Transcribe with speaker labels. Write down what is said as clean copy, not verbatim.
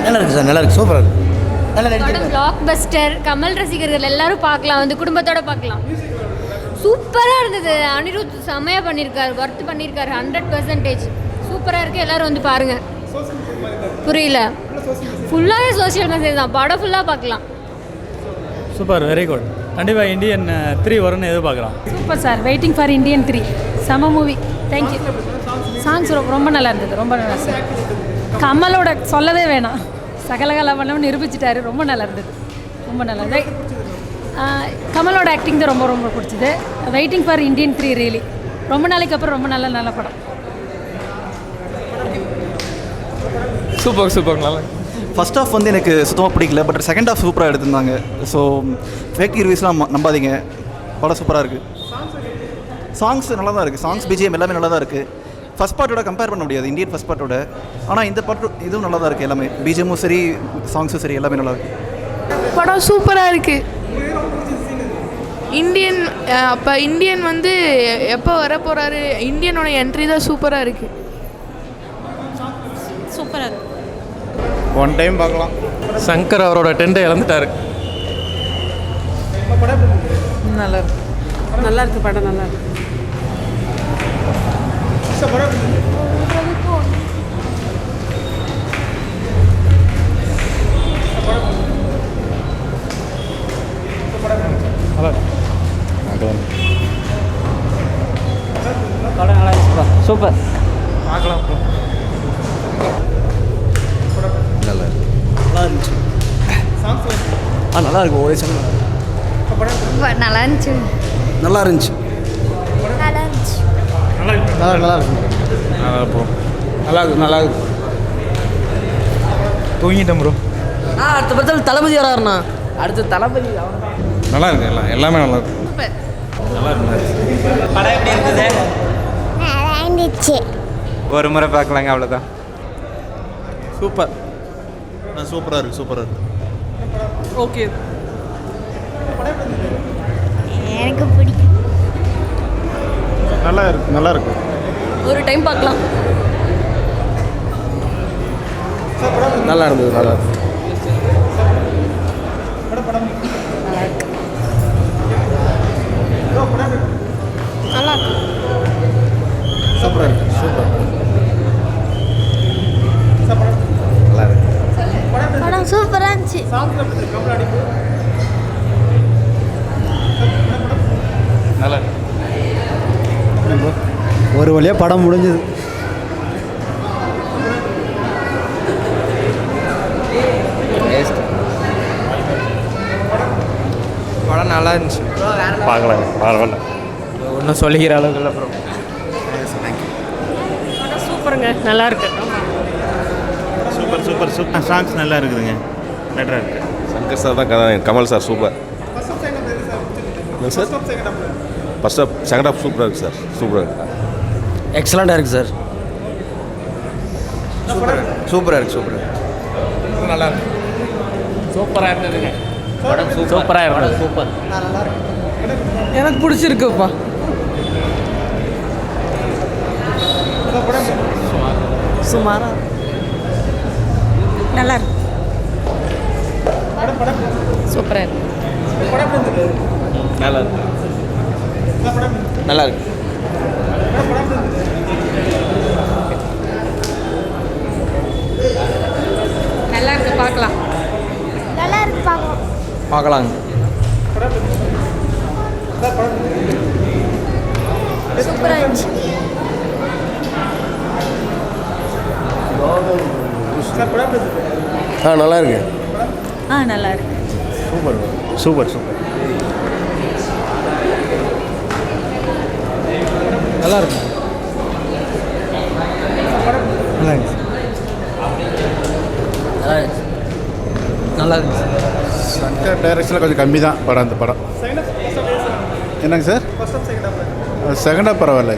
Speaker 1: நல்லா இருக்குது சார், நல்லா இருக்குது, சூப்பராக இருக்குது. நல்லா
Speaker 2: படம்
Speaker 1: நடிச்சிருக்காரு.
Speaker 2: பிளாக் பஸ்டர். கமல் ரசிகர்கள் எல்லாரும் பார்க்கலாம், வந்து குடும்பத்தோட பார்க்கலாம். சூப்பராக இருந்தது. அனிருத் செம்மையாக பண்ணியிருக்காரு, ஒர்த் பண்ணியிருக்காரு 100%. சூப்பராக இருக்குது, எல்லாரும் வந்து பாருங்கள். புரியல, ஃபுல்லாகவே சோஷியல் மெசேஜ் தான். படம் ஃபுல்லாக பார்க்கலாம்.
Speaker 3: Super, very good. கண்டிப்பாக இந்தியன் 3 வரும்னு எதிர்பார்க்குறோம்.
Speaker 4: Super sir, waiting for Indian 3. செம மூவி, தேங்க்யூ. சாங்ஸ் ரொம்ப நல்லா இருந்தது, ரொம்ப நல்லா சார். கமலோட சொல்லவே வேணாம், சகலகலாவெல்லாம் நிரூபிச்சிட்டாரு. ரொம்ப நல்லா இருந்தது, ரொம்ப நல்லா இருந்தது. கமலோட ஆக்டிங் தான் ரொம்ப ரொம்ப பிடிச்சது. வெயிட்டிங் ஃபார் இந்தியன் 3 ரியலி ரொம்ப நாளைக்கு அப்புறம் ரொம்ப நல்ல படம்.
Speaker 5: சூப்பர் நல்லா.
Speaker 6: ஃபஸ்ட் ஆஃப் வந்து எனக்கு சுத்தமாக பிடிக்கல, பட் செகண்ட் ஆஃப் சூப்பராக எடுத்திருந்தாங்க. ஸோ ஃபேக் ரிவ்யூஸ்லாம் நம்பாதீங்க, படம் சூப்பராக இருக்குது. சாங்ஸ் நல்லா தான் இருக்குது, சாங்ஸ் பிஜிஎம் எல்லாமே நல்லா தான் இருக்குது. ஃபஸ்ட் பார்ட்டோட கம்பேர் பண்ண முடியாது, இந்தியன் ஃபஸ்ட் பார்ட்டோட. ஆனால் இந்த பாட்டு இதுவும் நல்லா தான் இருக்குது, எல்லாமே பிஜிஎம்மும் சரி சாங்ஸும் சரி எல்லாமே நல்லா இருக்குது.
Speaker 7: படம் சூப்பராக இருக்குது. இந்தியன் அப்போ இந்தியன் வந்து எப்போ வர போகிறாரு, இந்தியனோட என்ட்ரி தான் சூப்பராக இருக்குது.
Speaker 4: சூப்பராக இருக்குது.
Speaker 5: ஒன் டைம் பார்க்கலாம். சங்கர் அவரோட டெண்டை இழந்துட்டாரு.
Speaker 7: நல்லா இருக்கு, நல்லா இருக்கு, படம் நல்லா இருக்கு.
Speaker 1: படம் நல்லா இருந்துச்சுப்பா, சூப்பர்.
Speaker 5: பார்க்கலாம்.
Speaker 1: நல்லா இருந்துச்சு. நல்லா இருக்கும், ஒரே சாங்
Speaker 2: நல்லா இருந்துச்சு.
Speaker 1: நல்லா இருந்துச்சு.
Speaker 2: நல்லா இருந்துச்சு.
Speaker 1: நல்லா இருக்கு. நல்லா இருக்கு.
Speaker 5: தூங்கிட்டேன் ப்ரோ.
Speaker 1: அடுத்த படத்தில் தளபதி வராருண்ணா. அடுத்த தளபதி
Speaker 5: நல்லா இருக்கு, எல்லாமே நல்லா இருக்கு. நல்லா இருக்கு.
Speaker 1: படம் எப்படி இருக்குது?
Speaker 2: நல்லா இருந்துச்சு.
Speaker 5: ஒரு முறை பார்க்கலாங்க, அவ்வளோதான்.
Speaker 6: சூப்பர், சூப்பராக இருக்குது, சூப்பராக இருக்குது.
Speaker 7: ஓகே,
Speaker 2: எனக்கு பிடிக்கும்.
Speaker 6: நல்லா இருக்குது, நல்லா இருக்குது.
Speaker 4: ஒரு டைம் பார்க்கலாம்.
Speaker 1: நல்லா இருந்தது, நல்லா இருக்கு.
Speaker 7: நல்லா இருக்கு.
Speaker 1: சூப்பராக இருக்கு, சூப்பர். நல்லா இருக்கு.
Speaker 2: படம் சூப்பராக இருந்துச்சு.
Speaker 5: நல்லா இருக்கு.
Speaker 1: ஒரு வழியாக படம் முடிஞ்சது.
Speaker 5: படம் நல்லா இருந்துச்சு, பார்க்கலாம். பரவாயில்ல, ஒன்றும் சொல்லிக்கிற அளவுக்கு இல்லை ப்ரோ.
Speaker 4: படம் சூப்பருங்க, நல்லா இருக்கு.
Speaker 8: சூப்பர் சாங்ஸ் நல்லா இருக்குதுங்க, பெட்டராக இருக்குது.
Speaker 9: சங்கர் சார் தான் கதை, Kamal sir super. Sir first half second half சூப்பராக இருக்குது சார், சூப்பராக இருக்குது.
Speaker 1: எக்ஸலண்ட்டாக இருக்குது சார். சூப்பராக இருக்குது, சூப்பராக.
Speaker 5: நல்லா இருக்கு. சூப்பராக இருந்ததுங்க படம். சூப்பராக இருந்தது, சூப்பர்.
Speaker 7: எனக்கு பிடிச்சிருக்குப்பா.
Speaker 4: சுமாராக நல்லா இருக்கு. சூப்பராக இருக்கு.
Speaker 5: நல்லா இருக்கு.
Speaker 1: நல்லா இருக்கு.
Speaker 4: நல்லா இருக்கு, பார்க்கலாம்.
Speaker 2: நல்லா இருக்கு, பார்க்கலாம்.
Speaker 1: பார்க்கலாங்க.
Speaker 2: சூப்பராக இருந்துச்சு.
Speaker 9: நல்லா இருக்கு.
Speaker 4: நல்லா இருக்கு.
Speaker 9: சூப்பர்.
Speaker 1: நல்லா இருக்கு. நல்லா இருக்கு. நல்லா இருக்கு.
Speaker 6: சங்கர் டைரக்ஷனில் கொஞ்சம் கம்மி தான் படம், அந்த படம். என்னங்க சார்? செகண்ட் ஆஃப் பரவாயில்ல.